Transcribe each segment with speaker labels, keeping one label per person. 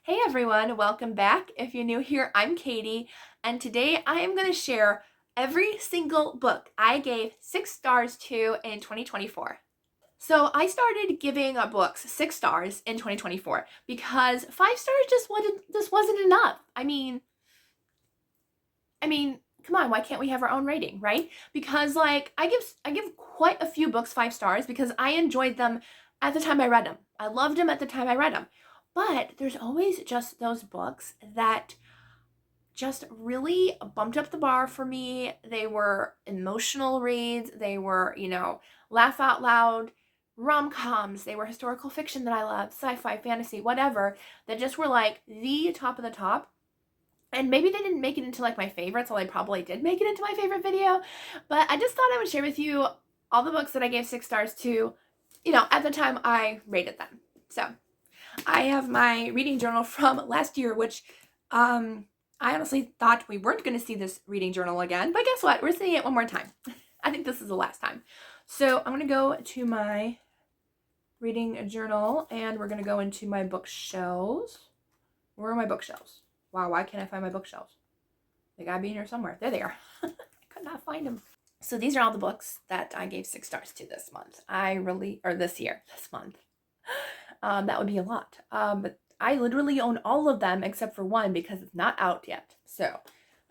Speaker 1: Hey everyone, welcome back. If you're new here, I'm Katie, and today I am going to share every single book I gave 6 stars to in 2024. So I started giving books 6 stars in 2024 because 5 stars just wasn't enough. I mean, come on, why can't we have our own rating, right? Because I give quite a few books 5 stars because I enjoyed them at the time I read them. I loved them at the time I read them. But there's always just those books that just really bumped up the bar for me. They were emotional reads. They were, laugh out loud rom-coms. They were historical fiction that I loved, sci-fi, fantasy, whatever, that just were like the top of the top. And maybe they didn't make it into like my favorites, although they probably did make it into my favorite video. But I just thought I would share with you all the books that I gave 6 stars to, at the time I rated them. So I have my reading journal from last year, which I honestly thought we weren't going to see this reading journal again. But guess what? We're seeing it one more time. I think this is the last time. So I'm going to go to my reading journal and we're going to go into my bookshelves. Where are my bookshelves? Wow, why can't I find my bookshelves? They gotta be in here somewhere. There they are. I could not find them. So these are all the books that I gave 6 stars to this month. This month. That would be a lot. But I literally own all of them except for one because it's not out yet. So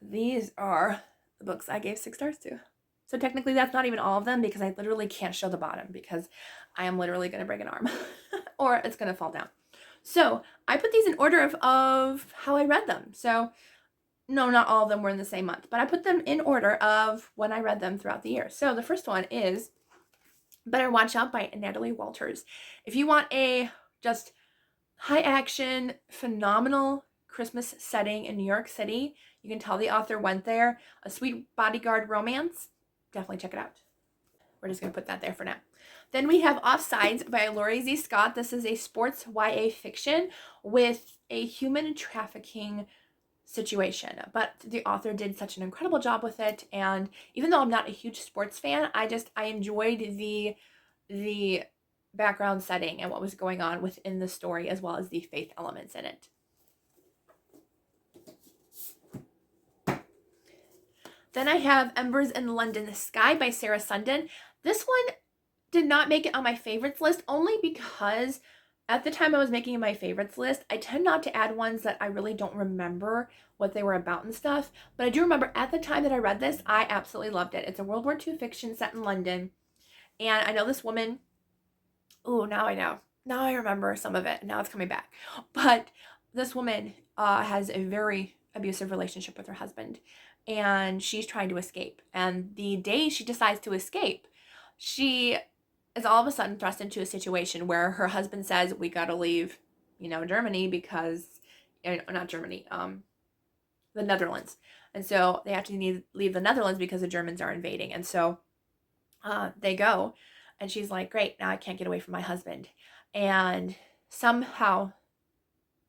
Speaker 1: these are the books I gave 6 stars to. So technically that's not even all of them because I literally can't show the bottom because I am literally going to break an arm or it's going to fall down. So I put these in order of how I read them. So no, not all of them were in the same month, but I put them in order of when I read them throughout the year. So the first one is Better Watch Out by Natalie Walters. If you want a just high action, phenomenal Christmas setting in New York City, you can tell the author went there, a sweet bodyguard romance, definitely check it out. We're just going to put that there for now. Then we have Offsides by Laurie Z. Scott. This is a sports YA fiction with a human trafficking situation, but the author did such an incredible job with it. And even though I'm not a huge sports fan, I enjoyed the background setting and what was going on within the story, as well as the faith elements in it. Then I have Embers in the London Sky by Sarah Sundin. This one did not make it on my favorites list only because at the time I was making my favorites list, I tend not to add ones that I really don't remember what they were about and stuff. But I do remember at the time that I read this, I absolutely loved it. It's a World War II fiction set in London. And I know this woman, now I know. Now I remember some of it. Now it's coming back. But this woman has a very abusive relationship with her husband. And she's trying to escape. And the day she decides to escape, she is all of a sudden thrust into a situation where her husband says, we got to leave, Germany because, not Germany, the Netherlands. And so they have to leave the Netherlands because the Germans are invading. And so they go. And she's like, great, now I can't get away from my husband. And somehow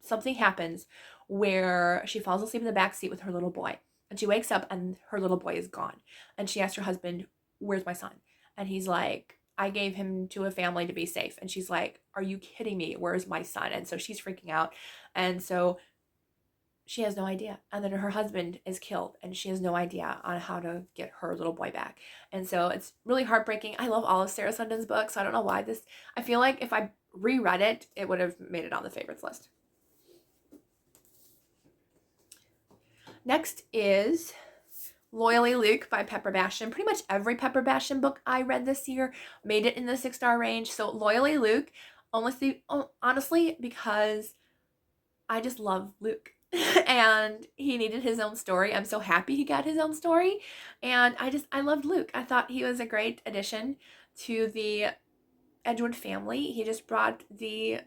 Speaker 1: something happens where she falls asleep in the back seat with her little boy. And she wakes up and her little boy is gone. And she asks her husband, where's my son? And he's like, I gave him to a family to be safe. And she's like, are you kidding me? Where's my son? And so she's freaking out. And so she has no idea. And then her husband is killed and she has no idea on how to get her little boy back. And so it's really heartbreaking. I love all of Sarah Sundin's books. So I don't know why I feel like if I reread it, it would have made it on the favorites list. Next is Loyally Luke by Pepper Bastion. Pretty much every Pepper Bastion book I read this year made it in the 6-star range. So Loyally Luke, honestly, because I just love Luke. And he needed his own story. I'm so happy he got his own story. And I loved Luke. I thought he was a great addition to the Edgewood family. He just brought the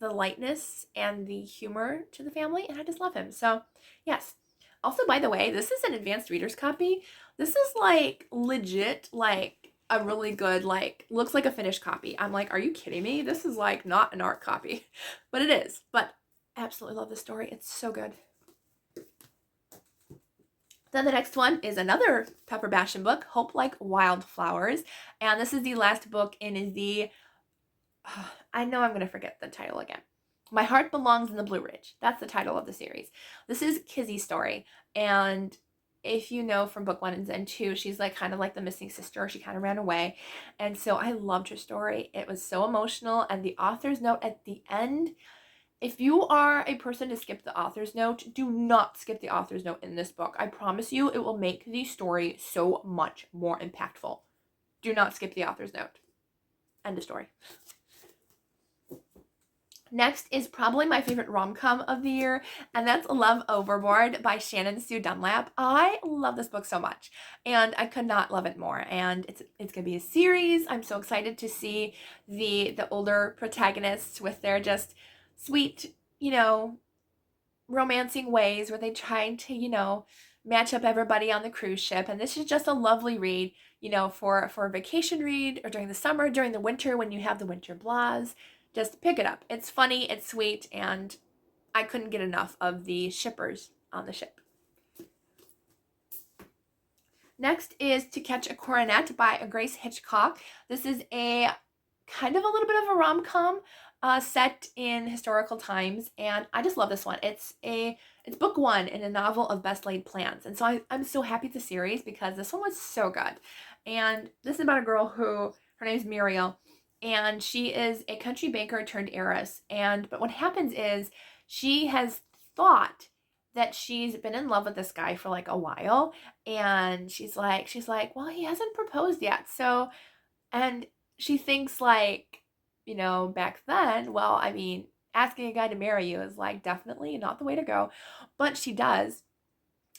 Speaker 1: lightness and the humor to the family, and I just love him. So yes. Also, by the way, this is an advanced reader's copy. This is like legit, like a really good, like looks like a finished copy. I'm like, are you kidding me? This is like not an art copy, but it is. But absolutely love this story. It's so good. Then the next one is another Pepper Bastion book, Hope Like Wildflowers. And this is the last book in the, I know I'm going to forget the title again. My Heart Belongs in the Blue Ridge. That's the title of the series. This is Kizzy's story. And if you know from book 1 and 2, she's like kind of like the missing sister. She kind of ran away. And so I loved her story. It was so emotional. And the author's note at the end, if you are a person to skip the author's note, do not skip the author's note in this book. I promise you it will make the story so much more impactful. Do not skip the author's note. End of story. Next is probably my favorite rom-com of the year, and that's Love Overboard by Shannon Sue Dunlap. I love this book so much, and I could not love it more. And it's gonna be a series. I'm so excited to see the older protagonists with their just sweet, romancing ways where they try to, match up everybody on the cruise ship. And this is just a lovely read, for a vacation read, or during the summer, during the winter when you have the winter blahs. Just pick it up. It's funny, it's sweet, and I couldn't get enough of the shippers on the ship. Next is To Catch a Coronet by Grace Hitchcock. This is a kind of a little bit of a rom-com set in historical times, and I just love this one. It's book 1 in a novel of best laid plans, and so I'm so happy it's a series because this one was so good. And this is about a girl who, her name is Muriel, and she is a country baker turned heiress. But what happens is she has thought that she's been in love with this guy for like a while, and she's like, well, he hasn't proposed yet. So, and she thinks like, back then, well, I mean, asking a guy to marry you is like definitely not the way to go. But she does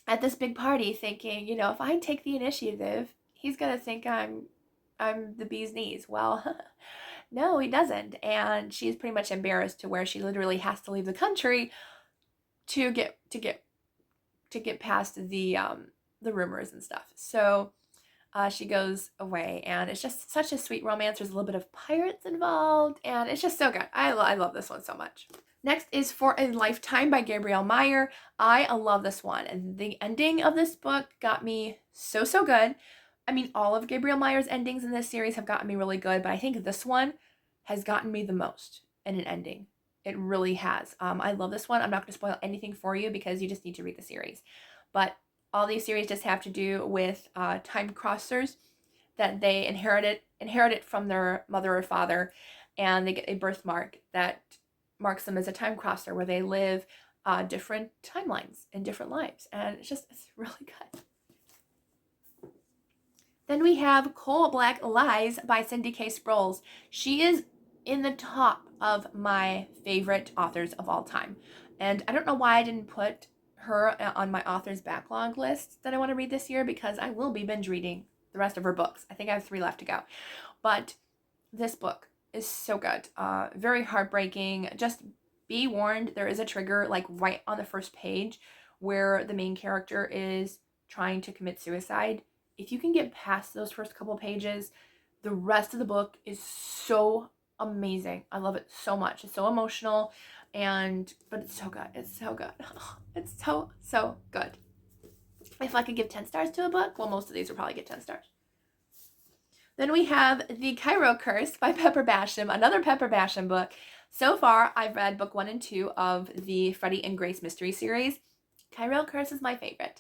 Speaker 1: at this big party thinking, if I take the initiative, he's gonna think I'm the bee's knees. Well, no, he doesn't. And she's pretty much embarrassed to where she literally has to leave the country to get past the rumors and stuff. So she goes away, and it's just such a sweet romance. There's a little bit of pirates involved, and it's just so good. I love this one so much. Next is For a Lifetime by Gabrielle Meyer. I love this one. And the ending of this book got me so good. I mean, all of Gabrielle Meyer's endings in this series have gotten me really good, but I think this one has gotten me the most in an ending. It really has. I love this one. I'm not going to spoil anything for you because you just need to read the series. But all these series just have to do with time crossers that they inherit it from their mother or father, and they get a birthmark that marks them as a time crosser where they live different timelines in different lives. And it's really good. Then we have Coal Black Lies by Cindy K. Sproles. She is in the top of my favorite authors of all time. And I don't know why I didn't put her on my authors backlog list that I want to read this year, because I will be binge reading the rest of her books. I think I have 3 left to go. But this book is so good. Very heartbreaking. Just be warned, there is a trigger like right on the first page where the main character is trying to commit suicide. If you can get past those first couple pages, the rest of the book is so amazing. I love it so much. It's so emotional, but it's so good. It's so good. It's so good. If I could give 10 stars to a book, well, most of these would probably get 10 stars. Then we have The Cairo Curse by Pepper Basham, another Pepper Basham book. So far, I've read book 1 and 2 of the Freddie and Grace mystery series. Cairo Curse is my favorite.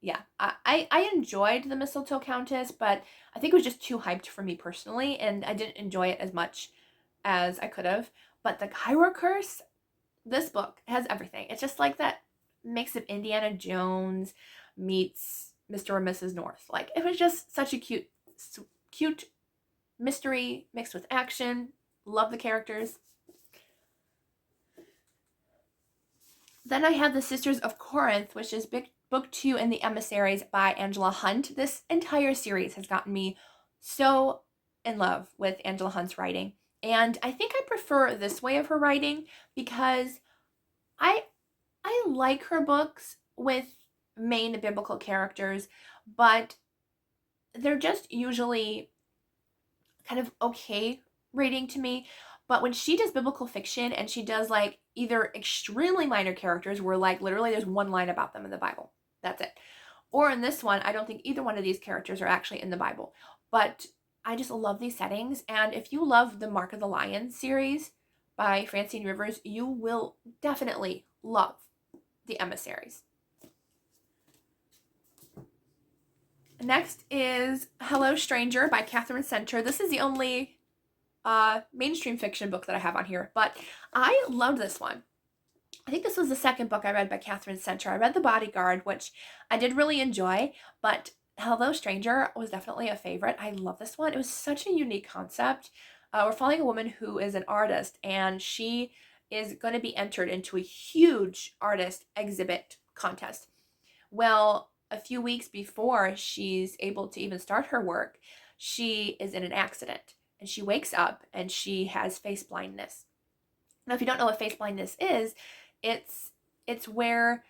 Speaker 1: Yeah, I enjoyed The Mistletoe Countess, but I think it was just too hyped for me personally, and I didn't enjoy it as much as I could have. But The Cairo Curse, this book has everything. It's just like that mix of Indiana Jones meets Mr. or Mrs. North. Like, it was just such a cute mystery mixed with action. Love the characters. Then I have The Sisters of Corinth, which is book 2 in the Emissaries by Angela Hunt. This entire series has gotten me so in love with Angela Hunt's writing. And I think I prefer this way of her writing because I like her books with main biblical characters, but they're just usually kind of okay rating to me. But when she does biblical fiction and she does like either extremely minor characters where like literally there's one line about them in the Bible, that's it. Or in this one, I don't think either one of these characters are actually in the Bible. But I just love these settings. And if you love the Mark of the Lion series by Francine Rivers. You will definitely love The Emissaries. Next is Hello Stranger by Catherine Center. This is the only mainstream fiction book that I have on here, but I loved this one. I think this was the second book I read by Catherine Center. I read The Bodyguard, which I did really enjoy, but Hello Stranger was definitely a favorite. I love this one. It was such a unique concept. We're following a woman who is an artist, and she is going to be entered into a huge artist exhibit contest. Well, a few weeks before she's able to even start her work, she is in an accident, and she wakes up and she has face blindness. Now, if you don't know what face blindness is, it's where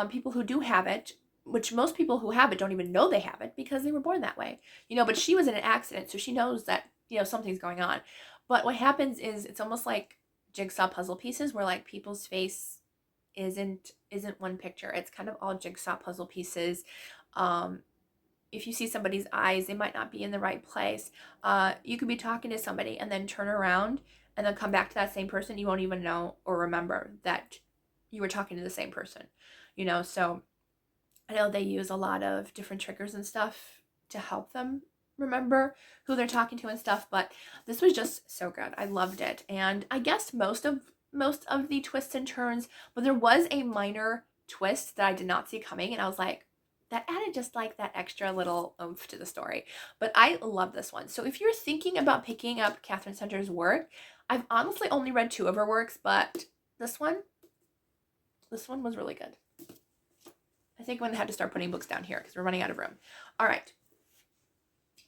Speaker 1: people who do have it, which most people who have it don't even know they have it because they were born that way, but she was in an accident, so she knows that, something's going on. But what happens is it's almost like jigsaw puzzle pieces where like people's face isn't one picture. It's kind of all jigsaw puzzle pieces. If you see somebody's eyes, they might not be in the right place. You could be talking to somebody and then turn around and then come back to that same person. You won't even know or remember that you were talking to the same person, so I know they use a lot of different triggers and stuff to help them remember who they're talking to and stuff, but this was just so good. I loved it. And I guess most of the twists and turns, but there was a minor twist that I did not see coming, and I was like, that added just like that extra little oomph to the story. But I love this one. So if you're thinking about picking up Catherine Center's work, I've honestly only read 2 of her works, but this one was really good. I think I'm going to have to start putting books down here because we're running out of room. All right.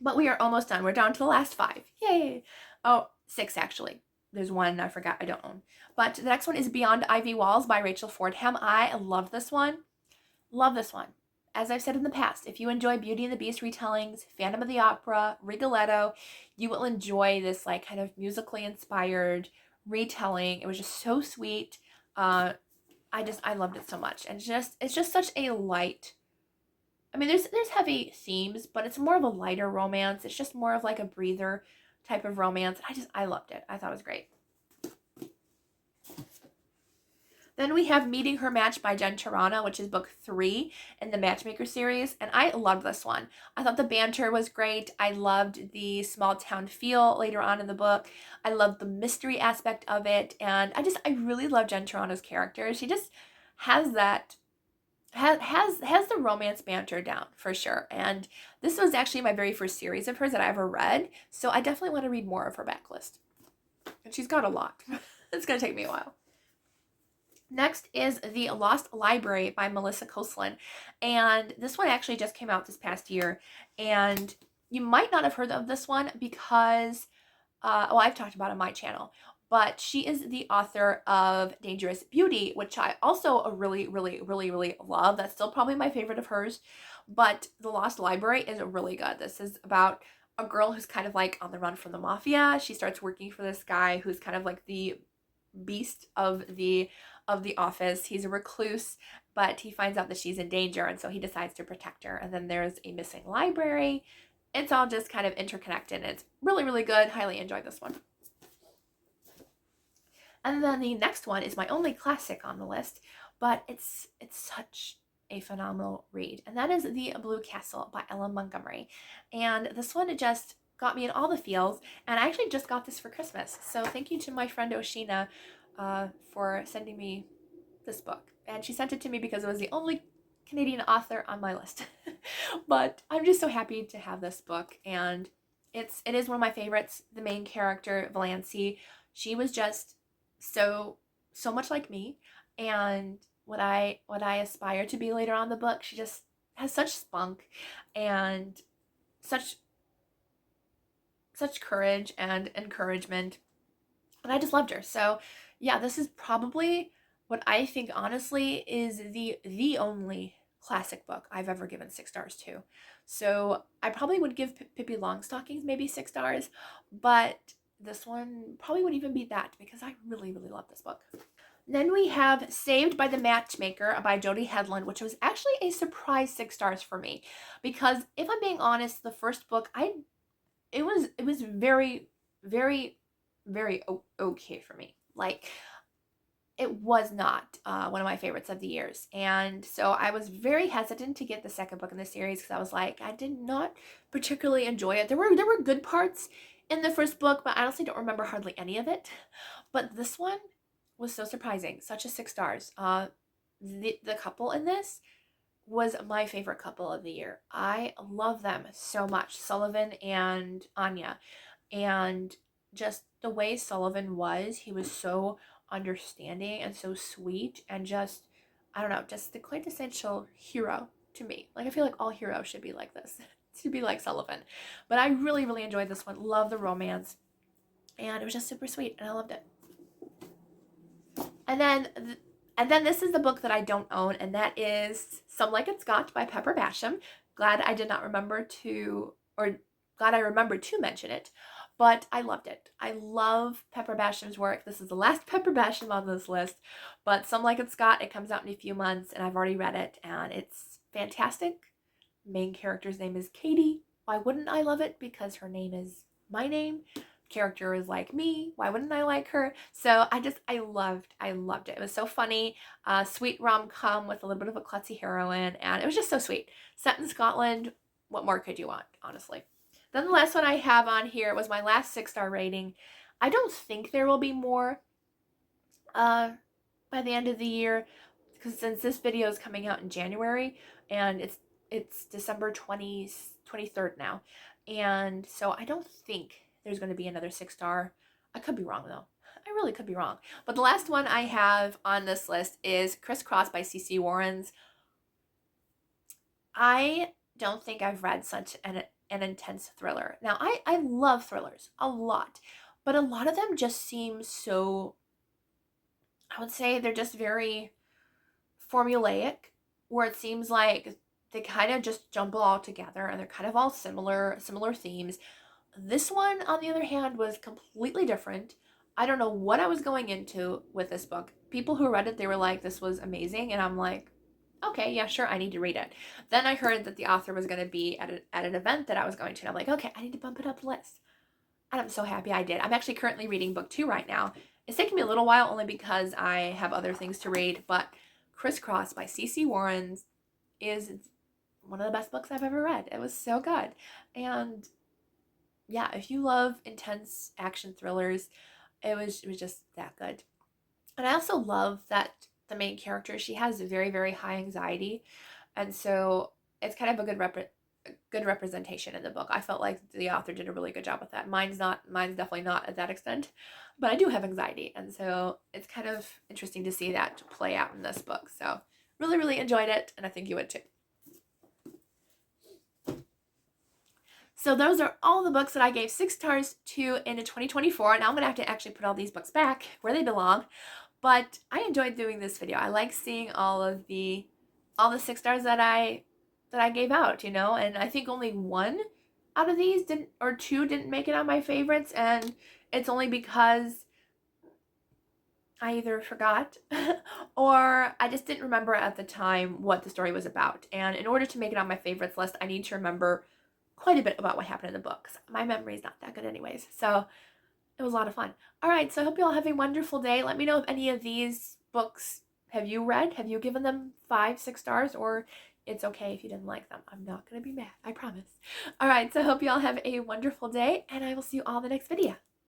Speaker 1: But we are almost done. We're down to the last 5. Yay. Oh, 6 actually. There's one I forgot I don't own. But the next one is Beyond Ivy Walls by Rachel Fordham. I love this one. Love this one. As I've said in the past, if you enjoy Beauty and the Beast retellings, Phantom of the Opera, Rigoletto, you will enjoy this like kind of musically inspired retelling. It was just so sweet. I loved it so much. And it's just such a light, I mean, there's heavy themes, but it's more of a lighter romance. It's just more of like a breather type of romance. I loved it. I thought it was great. Then we have Meeting Her Match by Jen Tarana, which is book 3 in the Matchmaker series. And I loved this one. I thought the banter was great. I loved the small town feel later on in the book. I loved the mystery aspect of it. And I really love Jen Tarana's character. She just has that, has the romance banter down for sure. And this was actually my very first series of hers that I ever read. So I definitely want to read more of her backlist. And she's got a lot. It's going to take me a while. Next is The Lost Library by Melissa Koslin. And this one actually just came out this past year. And you might not have heard of this one because, I've talked about it on my channel. But she is the author of Dangerous Beauty, which I also really, really, really, really love. That's still probably my favorite of hers. But The Lost Library is really good. This is about a girl who's kind of like on the run from the mafia. She starts working for this guy who's kind of like the beast of the office. He's a recluse, but he finds out that she's in danger, and so he decides to protect her. And then there's a missing library. It's all just kind of interconnected, and it's really, really good. Highly enjoyed this one. And then the next one is my only classic on the list, but it's such a phenomenal read, and that is The Blue Castle by Ellen Montgomery. And this one just got me in all the feels, and I actually just got this for Christmas. So thank you to my friend Oshina for sending me this book. And she sent it to me because it was the only Canadian author on my list. But I'm just so happy to have this book, and it is one of my favorites. The main character, Valancy, she was just so much like me, and what I aspire to be later on in the book. She just has such spunk and such courage and encouragement, and I just loved her. So yeah, this is probably what I think honestly is the only classic book I've ever given 6 stars to. So I probably would give Pippi Longstockings maybe 6 stars, but this one probably wouldn't even be that because I really, really love this book. Then we have Saved by the Matchmaker by Jodi Hedlund, which was actually a surprise 6 stars for me because if I'm being honest, the first book it was very, very, very okay for me. Like, it was not one of my favorites of the years. And so I was very hesitant to get the second book in the series because I was like, I did not particularly enjoy it. There were good parts in the first book, but I honestly don't remember hardly any of it. But this one was so surprising. Such a 6 stars. The couple in this was my favorite couple of the year. I love them so much, Sullivan and Anya. And just the way Sullivan was, he was so understanding and so sweet and just, I don't know, just the quintessential hero to me. Like, I feel like all heroes should be like this, to be like Sullivan. But I really, really enjoyed this one. Love the romance. And it was just super sweet and I loved it. And then this is the book that I don't own, and that is Some Like It Scott by Pepper Basham. Glad I remembered to mention it, but I loved it. I love Pepper Basham's work. This is the last Pepper Basham on this list, but Some Like It Scott, it comes out in a few months, and I've already read it, and it's fantastic. Main character's name is Katie. Why wouldn't I love it? Because her name is my name. Character is like me. Why wouldn't I like her? So I loved it. It was so funny, sweet rom-com with a little bit of a klutzy heroine, and it was just so sweet. Set in Scotland, what more could you want, honestly? Then the last one I have on here was my last 6-star rating. I don't think there will be more by the end of the year, because since this video is coming out in January and it's December 23rd now, and so I don't think there's going to be another 6-star. I could be wrong though. I really could be wrong. But the last one I have on this list is Crisscross by C.C. Warrens. I don't think I've read such an intense thriller. Now, I love thrillers a lot, but a lot of them just seem so, I would say they're just very formulaic, where it seems like they kind of just jumble all together and they're kind of all similar themes. This one, on the other hand, was completely different. I don't know what I was going into with this book. People who read it, they were like, this was amazing. And I'm like, okay, yeah, sure, I need to read it. Then I heard that the author was going to be at an event that I was going to. And I'm like, okay, I need to bump it up the list. And I'm so happy I did. I'm actually currently reading book 2 right now. It's taken me a little while only because I have other things to read. But Crisscross by C.C. Warrens is one of the best books I've ever read. It was so good. And yeah, if you love intense action thrillers, it was just that good. And I also love that the main character, she has very, very high anxiety, and so it's kind of a good representation in the book. I felt like the author did a really good job with that. Mine's definitely not at that extent, but I do have anxiety, and so it's kind of interesting to see that play out in this book. So really, really enjoyed it, and I think you would too. So those are all the books that I gave 6 stars to in 2024. Now I'm going to have to actually put all these books back where they belong. But I enjoyed doing this video. I like seeing all the 6 stars that I gave out, and I think only 1 out of these or 2 didn't make it on my favorites, and it's only because I either forgot or I just didn't remember at the time what the story was about. And in order to make it on my favorites list, I need to remember quite a bit about what happened in the books. My memory is not that good anyways, so it was a lot of fun. All right, so I hope you all have a wonderful day. Let me know if any of these books have you read? Have you given them 5, 6 stars? Or it's okay if you didn't like them. I'm not going to be mad, I promise. All right, so I hope you all have a wonderful day, and I will see you all in the next video.